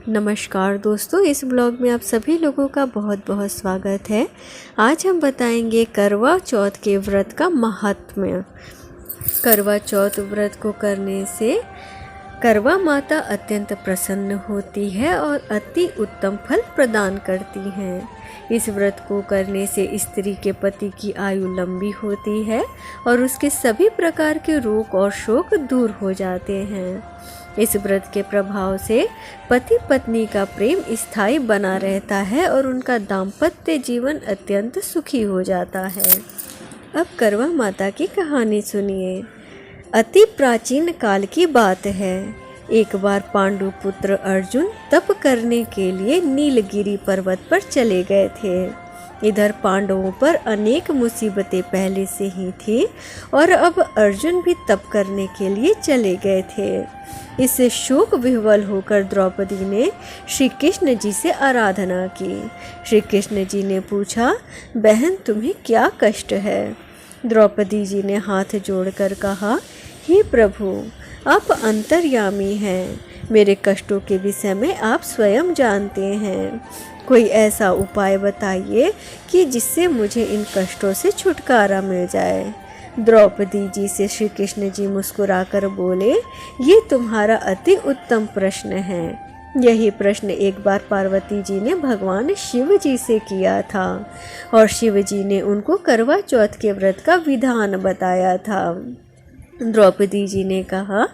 नमस्कार दोस्तों, इस ब्लॉग में आप सभी लोगों का बहुत बहुत स्वागत है। आज हम बताएंगे करवा चौथ के व्रत का महात्म्य। करवा चौथ व्रत को करने से करवा माता अत्यंत प्रसन्न होती है और अति उत्तम फल प्रदान करती हैं। इस व्रत को करने से स्त्री के पति की आयु लंबी होती है और उसके सभी प्रकार के रोग और शोक दूर हो जाते हैं। इस व्रत के प्रभाव से पति पत्नी का प्रेम स्थायी बना रहता है और उनका दाम्पत्य जीवन अत्यंत सुखी हो जाता है। अब करवा माता की कहानी सुनिए। अति प्राचीन काल की बात है। एक बार पांडु पुत्र अर्जुन तप करने के लिए नीलगिरी पर्वत पर चले गए थे। इधर पांडवों पर अनेक मुसीबतें पहले से ही थी और अब अर्जुन भी तप करने के लिए चले गए थे। इससे शोक विह्वल होकर द्रौपदी ने श्री कृष्ण जी से आराधना की। श्री कृष्ण जी ने पूछा, बहन तुम्हें क्या कष्ट है? द्रौपदी जी ने हाथ जोड़कर कहा, हे प्रभु, आप अंतर्यामी हैं, मेरे कष्टों के विषय में आप स्वयं जानते हैं। कोई ऐसा उपाय बताइए कि जिससे मुझे इन कष्टों से छुटकारा मिल जाए। द्रौपदी जी से श्री कृष्ण जी मुस्कुराकर बोले, ये तुम्हारा अति उत्तम प्रश्न है। यही प्रश्न एक बार पार्वती जी ने भगवान शिव जी से किया था और शिव जी ने उनको करवा चौथ के व्रत का विधान बताया था। द्रौपदी जी ने कहा,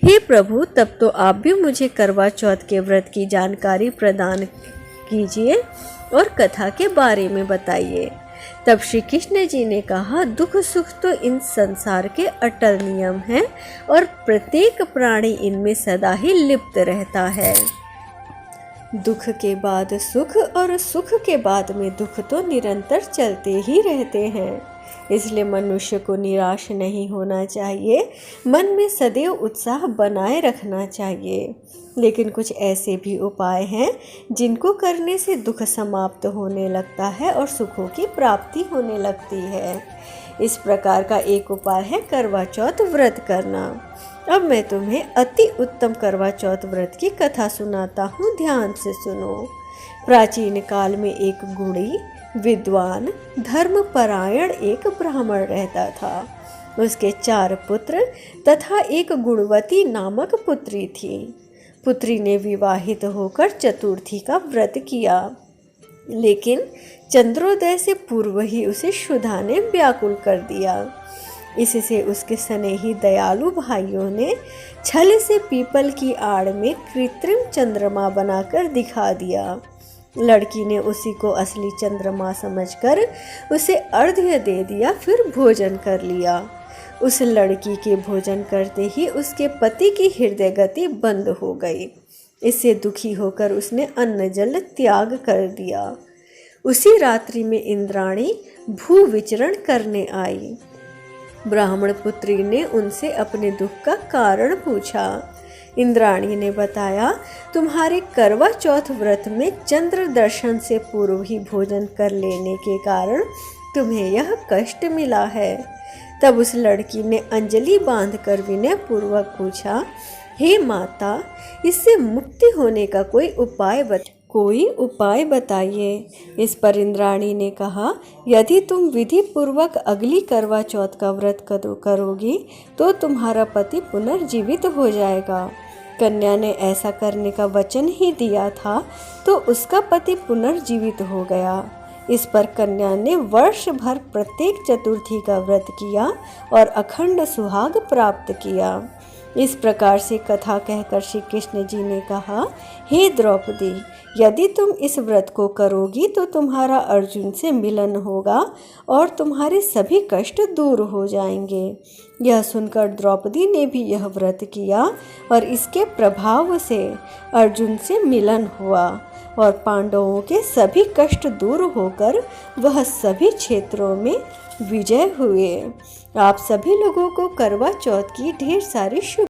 हे प्रभु, तब तो आप भी मुझे करवा चौथ के व्रत की जानकारी प्रदान कीजिए और कथा के बारे में बताइए। तब श्री कृष्ण जी ने कहा, दुख सुख तो इन संसार के अटल नियम हैं और प्रत्येक प्राणी इनमें सदा ही लिप्त रहता है। दुख के बाद सुख और सुख के बाद में दुख तो निरंतर चलते ही रहते हैं। इसलिए मनुष्य को निराश नहीं होना चाहिए, मन में सदैव उत्साह बनाए रखना चाहिए। लेकिन कुछ ऐसे भी उपाय हैं जिनको करने से दुख समाप्त होने लगता है और सुखों की प्राप्ति होने लगती है। इस प्रकार का एक उपाय है करवा चौथ व्रत करना। अब मैं तुम्हें अति उत्तम करवा चौथ व्रत की कथा सुनाता हूँ, ध्यान से सुनो। प्राचीन काल में एक गुणी, विद्वान, धर्मपरायण एक ब्राह्मण रहता था। उसके 4 पुत्र तथा एक गुणवती नामक पुत्री थी। पुत्री ने विवाहित होकर चतुर्थी का व्रत किया, लेकिन चंद्रोदय से पूर्व ही उसे क्षुधा ने व्याकुल कर दिया। इससे उसके स्नेही दयालु भाइयों ने छल से पीपल की आड़ में कृत्रिम चंद्रमा बनाकर दिखा दिया। लड़की ने उसी को असली चंद्रमा समझकर उसे अर्घ्य दे दिया, फिर भोजन कर लिया। उस लड़की के भोजन करते ही उसके पति की हृदय गति बंद हो गई। इससे दुखी होकर उसने अन्न जल त्याग कर दिया। उसी रात्रि में इंद्राणी भू विचरण करने आई। ब्राह्मण पुत्री ने उनसे अपने दुख का कारण पूछा। इंद्राणी ने बताया, तुम्हारे करवा चौथ व्रत में चंद्र दर्शन से पूर्व ही भोजन कर लेने के कारण तुम्हें यह कष्ट मिला है। तब उस लड़की ने अंजलि बांधकर विनय पूर्वक पूछा, हे माता, इससे मुक्ति होने का कोई उपाय बताइए। इस पर इंद्राणी ने कहा, यदि तुम विधि पूर्वक अगली करवा चौथ का व्रत करोगी तो तुम्हारा पति पुनर्जीवित हो जाएगा। कन्या ने ऐसा करने का वचन ही दिया था तो उसका पति पुनर्जीवित हो गया। इस पर कन्या ने वर्ष भर प्रत्येक चतुर्थी का व्रत किया और अखंड सुहाग प्राप्त किया। इस प्रकार से कथा कहकर श्री कृष्ण जी ने कहा, हे द्रौपदी, यदि तुम इस व्रत को करोगी तो तुम्हारा अर्जुन से मिलन होगा और तुम्हारे सभी कष्ट दूर हो जाएंगे। यह सुनकर द्रौपदी ने भी यह व्रत किया और इसके प्रभाव से अर्जुन से मिलन हुआ और पांडवों के सभी कष्ट दूर होकर वह सभी क्षेत्रों में विजय हुए। आप सभी लोगों को करवा चौथ की ढेर सारी